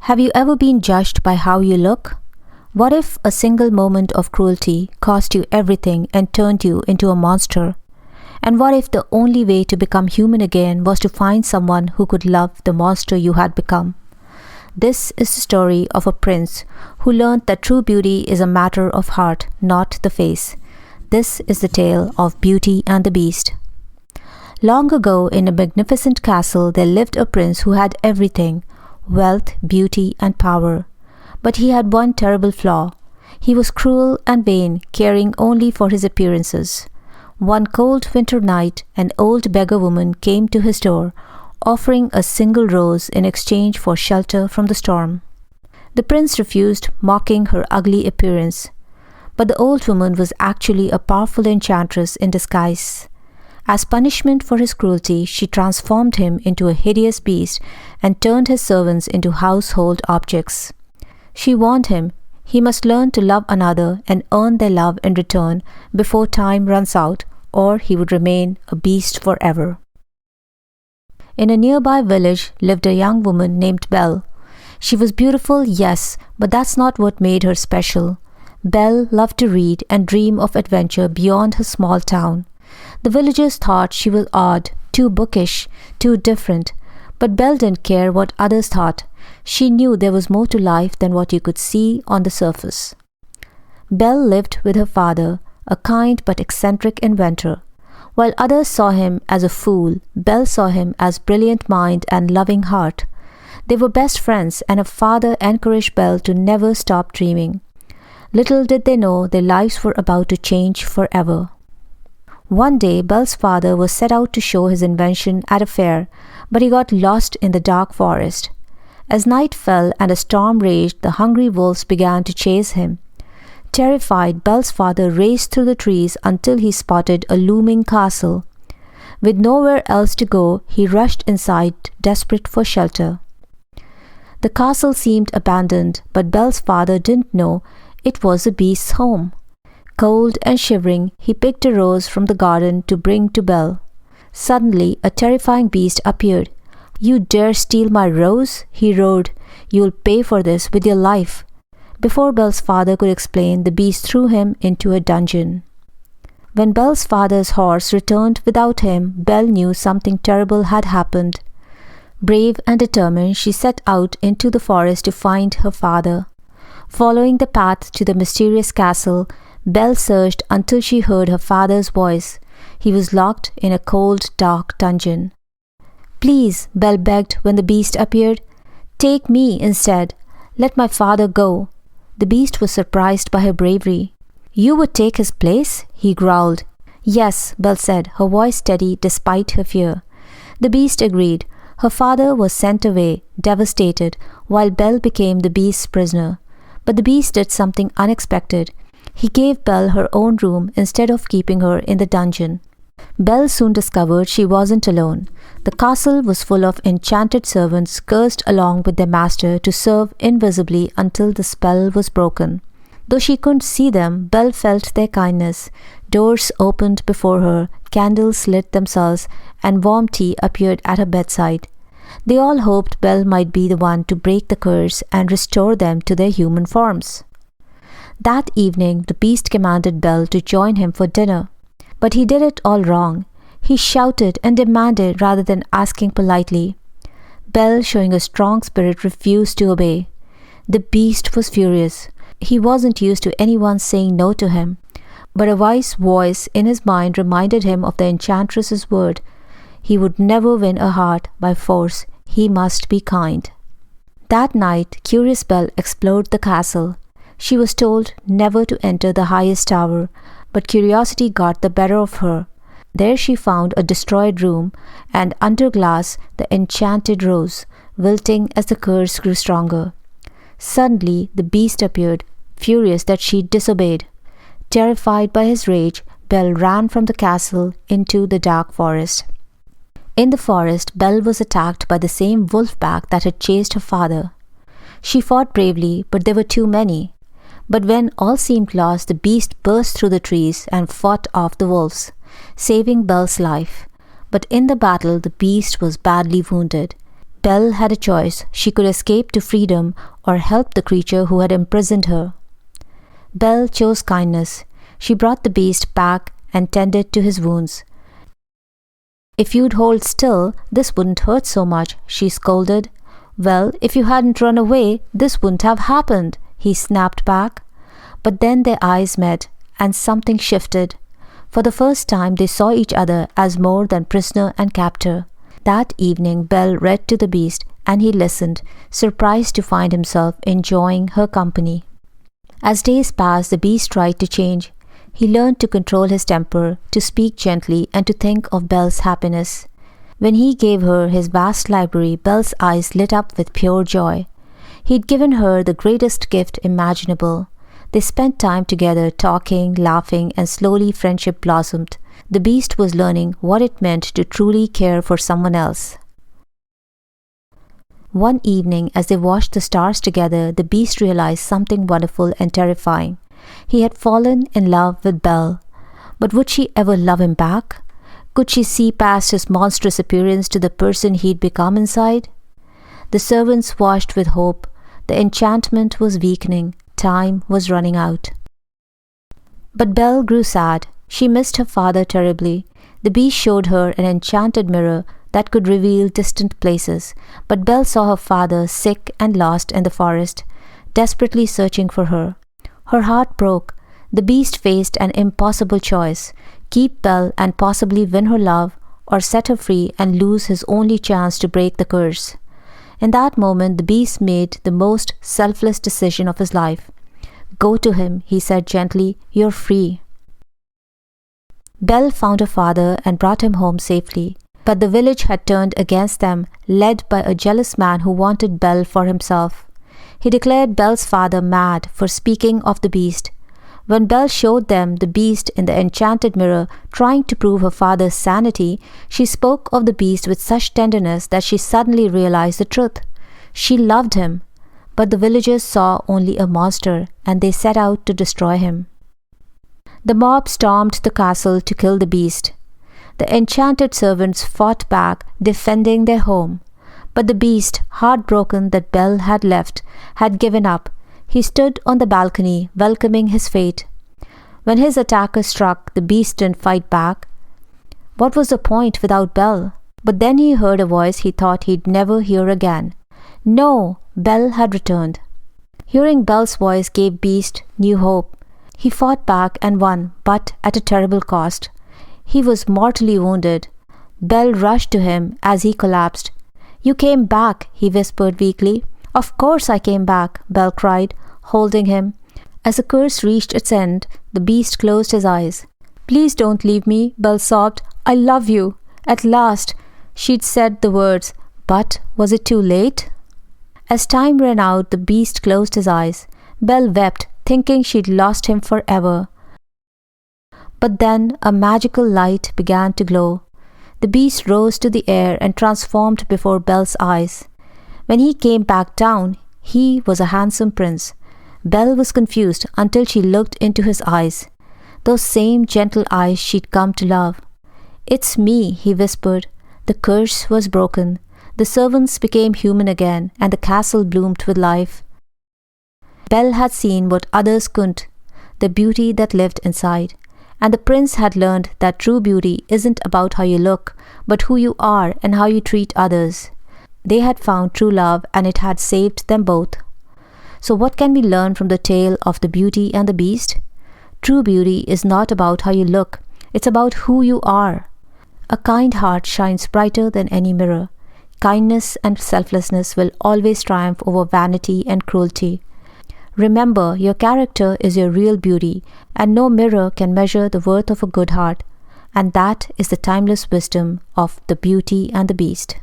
Have you ever been judged by how you look? What if a single moment of cruelty cost you everything and turned you into a monster? And what if the only way to become human again was to find someone who could love the monster you had become? This is the story of a prince who learned that true beauty is a matter of heart, not the face. This is the tale of Beauty and the Beast. Long ago, in a magnificent castle, there lived a prince who had everything: wealth, beauty, and power. But he had one terrible flaw. He was cruel and vain, caring only for his appearances. One cold winter night, an old beggar woman came to his door, offering a single rose in exchange for shelter from the storm. The prince refused, mocking her ugly appearance. But the old woman was actually a powerful enchantress in disguise. As punishment for his cruelty, she transformed him into a hideous beast and turned his servants into household objects. She warned him he must learn to love another and earn their love in return before time runs out, or he would remain a beast forever. In a nearby village lived a young woman named Belle. She was beautiful, yes, but that's not what made her special. Belle loved to read and dream of adventure beyond her small town. The villagers thought she was odd, too bookish, too different, but Belle didn't care what others thought. She knew there was more to life than what you could see on the surface. Belle lived with her father, a kind but eccentric inventor. While others saw him as a fool, Belle saw him as brilliant mind and loving heart. They were best friends, and her father encouraged Belle to never stop dreaming. Little did they know their lives were about to change forever. One day, Belle's father was set out to show his invention at a fair, but he got lost in the dark forest. As night fell and a storm raged, the hungry wolves began to chase him. Terrified, Belle's father raced through the trees until he spotted a looming castle. With nowhere else to go, he rushed inside, desperate for shelter. The castle seemed abandoned, but Belle's father didn't know it was the beast's home. Cold and shivering, he picked a rose from the garden to bring to Belle. Suddenly, a terrifying beast appeared. "You dare steal my rose?" he roared. "You'll pay for this with your life." Before Belle's father could explain, the beast threw him into a dungeon. When Belle's father's horse returned without him, Belle knew something terrible had happened. Brave and determined, she set out into the forest to find her father. Following the path to the mysterious castle, Belle searched until she heard her father's voice. He was locked in a cold, dark dungeon. "Please," Belle begged when the beast appeared, "take me instead. Let my father go." The beast was surprised by her bravery. "You would take his place?" he growled. "Yes," Belle said, her voice steady despite her fear. The beast agreed. Her father was sent away, devastated, while Belle became the beast's prisoner. But the beast did something unexpected. He gave Belle her own room instead of keeping her in the dungeon. Belle soon discovered she wasn't alone. The castle was full of enchanted servants cursed along with their master to serve invisibly until the spell was broken. Though she couldn't see them, Belle felt their kindness. Doors opened before her, candles lit themselves, and warm tea appeared at her bedside. They all hoped Belle might be the one to break the curse and restore them to their human forms. That evening, the beast commanded Belle to join him for dinner. But he did it all wrong. He shouted and demanded rather than asking politely. Belle, showing a strong spirit, refused to obey. The beast was furious. He wasn't used to anyone saying no to him. But a wise voice in his mind reminded him of the Enchantress's word. He would never win a heart by force. He must be kind. That night, curious Belle explored the castle. She was told never to enter the highest tower, but curiosity got the better of her. There she found a destroyed room, and under glass the enchanted rose, wilting as the curse grew stronger. Suddenly the beast appeared, furious that she disobeyed. Terrified by his rage, Belle ran from the castle into the dark forest. In the forest, Belle was attacked by the same wolf pack that had chased her father. She fought bravely, but there were too many. But when all seemed lost, the beast burst through the trees and fought off the wolves, saving Belle's life. But in the battle, the beast was badly wounded. Belle had a choice. She could escape to freedom or help the creature who had imprisoned her. Belle chose kindness. She brought the beast back and tended to his wounds. "If you'd hold still, this wouldn't hurt so much," she scolded. "Well, if you hadn't run away, this wouldn't have happened," he snapped back. But then their eyes met, and something shifted. For the first time they saw each other as more than prisoner and captor. That evening Belle read to the beast, and he listened, surprised to find himself enjoying her company. As days passed, the beast tried to change. He learned to control his temper, to speak gently, and to think of Belle's happiness. When he gave her his vast library, Belle's eyes lit up with pure joy. He'd given her the greatest gift imaginable. They spent time together, talking, laughing, and slowly friendship blossomed. The beast was learning what it meant to truly care for someone else. One evening, as they watched the stars together, the beast realized something wonderful and terrifying. He had fallen in love with Belle. But would she ever love him back? Could she see past his monstrous appearance to the person he'd become inside? The servants watched with hope. The enchantment was weakening. Time was running out. But Belle grew sad. She missed her father terribly. The beast showed her an enchanted mirror that could reveal distant places. But Belle saw her father sick and lost in the forest, desperately searching for her. Her heart broke. The beast faced an impossible choice: keep Belle and possibly win her love, or set her free and lose his only chance to break the curse. In that moment, the beast made the most selfless decision of his life. "Go to him," he said gently. "You're free." Belle found her father and brought him home safely. But the village had turned against them, led by a jealous man who wanted Belle for himself. He declared Belle's father mad for speaking of the beast. When Belle showed them the beast in the enchanted mirror, trying to prove her father's sanity, she spoke of the beast with such tenderness that she suddenly realized the truth. She loved him, but the villagers saw only a monster, and they set out to destroy him. The mob stormed the castle to kill the beast. The enchanted servants fought back, defending their home. But the beast, heartbroken that Belle had left, had given up. He stood on the balcony, welcoming his fate. When his attacker struck, the beast didn't fight back. What was the point without Belle? But then he heard a voice he thought he'd never hear again. No, Belle had returned. Hearing Belle's voice gave Beast new hope. He fought back and won, but at a terrible cost. He was mortally wounded. Belle rushed to him as he collapsed. "You came back," he whispered weakly. "Of course I came back," Belle cried, holding him. As the curse reached its end, the beast closed his eyes. "Please don't leave me," Belle sobbed. "I love you." At last, she'd said the words, but was it too late? As time ran out, the beast closed his eyes. Belle wept, thinking she'd lost him forever. But then a magical light began to glow. The beast rose to the air and transformed before Belle's eyes. When he came back down, he was a handsome prince. Belle was confused until she looked into his eyes, those same gentle eyes she'd come to love. "It's me," he whispered. The curse was broken. The servants became human again, and the castle bloomed with life. Belle had seen what others couldn't, the beauty that lived inside. And the prince had learned that true beauty isn't about how you look, but who you are and how you treat others. They had found true love, and it had saved them both. So what can we learn from the tale of the Beauty and the Beast? True beauty is not about how you look, it's about who you are. A kind heart shines brighter than any mirror. Kindness and selflessness will always triumph over vanity and cruelty. Remember, your character is your real beauty, and no mirror can measure the worth of a good heart. And that is the timeless wisdom of the Beauty and the Beast.